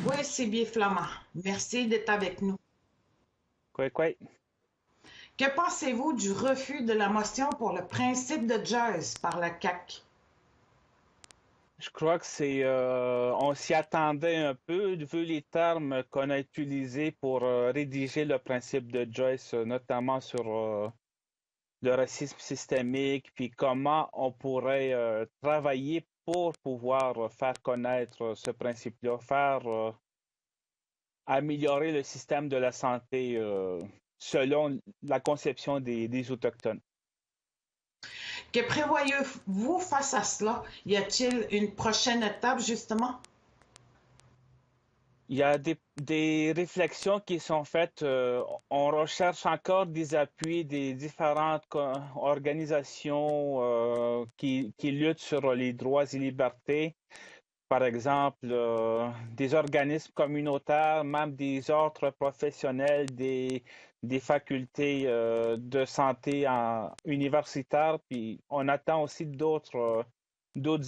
Oui, c'est bien flamand. Merci d'être avec nous. Quoi, quoi? Que pensez-vous du refus de la motion pour le principe de Joyce par la CAQ? Je crois que on s'y attendait un peu, vu les termes qu'on a utilisés pour rédiger le principe de Joyce, notamment sur le racisme systémique, puis comment on pourrait travailler pour pouvoir faire connaître ce principe-là, faire améliorer le système de la santé selon la conception des Autochtones. Que prévoyez-vous face à cela? Y a-t-il une prochaine étape, justement? Il y a des réflexions qui sont faites. On recherche encore des appuis des différentes organisations qui luttent sur les droits et libertés. Par exemple, des organismes communautaires, même des ordres professionnels, des facultés de santé universitaires. Puis on attend aussi d'autres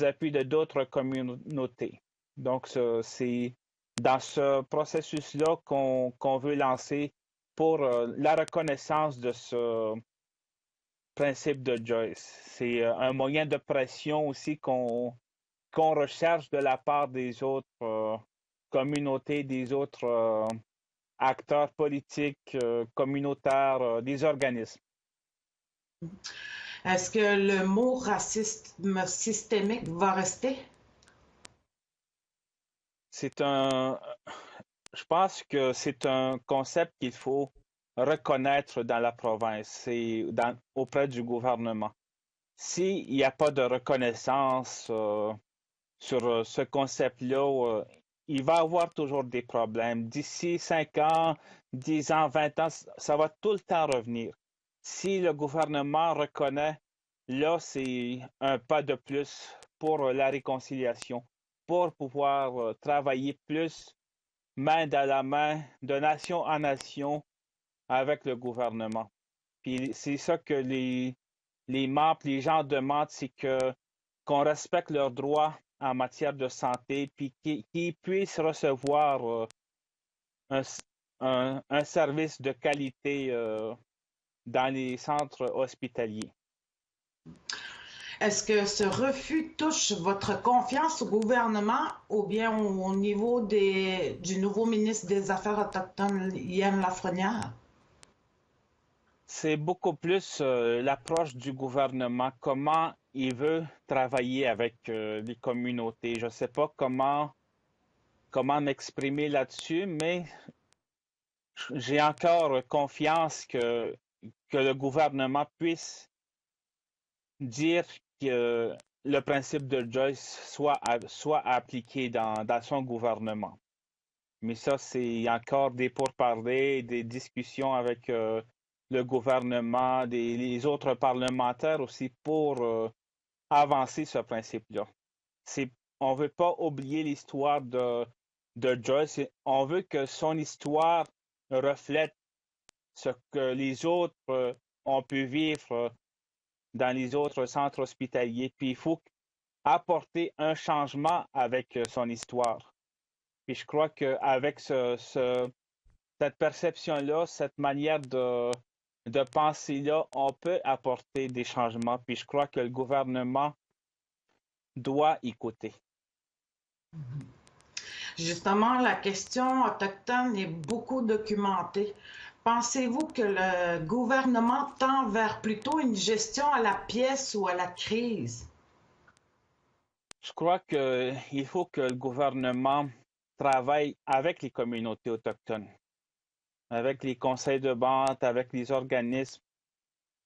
appuis de d'autres communautés. Donc, c'est dans ce processus-là qu'on veut lancer pour la reconnaissance de ce principe de Joyce. C'est un moyen de pression aussi qu'on recherche de la part des autres communautés, des autres acteurs politiques, communautaires, des organismes. Est-ce que le mot racisme systémique va rester? C'est un, je pense que c'est un concept qu'il faut reconnaître dans la province et auprès du gouvernement. S'il n'y a pas de reconnaissance sur ce concept-là, il va y avoir toujours des problèmes. D'ici 5 ans, 10 ans, 20 ans, ça va tout le temps revenir. Si le gouvernement reconnaît, là, c'est un pas de plus pour la réconciliation, pour pouvoir travailler plus main dans la main, de nation en nation, avec le gouvernement. Puis c'est ça que les membres, les gens demandent, c'est que qu'on respecte leurs droits en matière de santé, puis qu'ils puissent recevoir un, un service de qualité dans les centres hospitaliers. Est-ce que ce refus touche votre confiance au gouvernement ou bien au niveau du nouveau ministre des Affaires autochtones, Yann Lafrenière? C'est beaucoup plus l'approche du gouvernement, comment il veut travailler avec les communautés. Je ne sais pas comment m'exprimer là-dessus, mais j'ai encore confiance que le gouvernement puisse dire que le principe de Joyce soit appliqué dans son gouvernement. Mais ça, c'est encore des pourparlers, des discussions avec le gouvernement, les autres parlementaires aussi pour avancer ce principe-là. On ne veut pas oublier l'histoire de Joyce. On veut que son histoire reflète ce que les autres ont pu vivre dans les autres centres hospitaliers. Puis il faut apporter un changement avec son histoire. Puis je crois qu'avec cette perception-là, cette manière de penser-là, on peut apporter des changements. Puis je crois que le gouvernement doit écouter. Justement, la question autochtone est beaucoup documentée. Pensez-vous que le gouvernement tend vers plutôt une gestion à la pièce ou à la crise? Je crois qu'il faut que le gouvernement travaille avec les communautés autochtones, avec les conseils de vente, avec les organismes.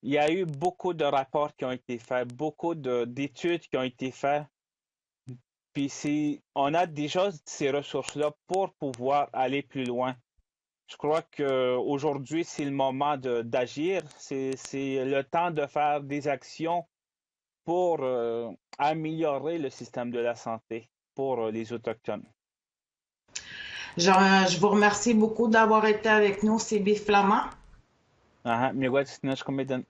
Il y a eu beaucoup de rapports qui ont été faits, beaucoup d'études qui ont été faites. Puis si on a déjà ces ressources-là pour pouvoir aller plus loin. Je crois qu'aujourd'hui, c'est le moment d'agir. C'est le temps de faire des actions pour améliorer le système de la santé pour les Autochtones. Je vous remercie beaucoup d'avoir été avec nous, CB Flamand. Aha, miigwech, tinashkumidan.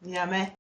Jamais.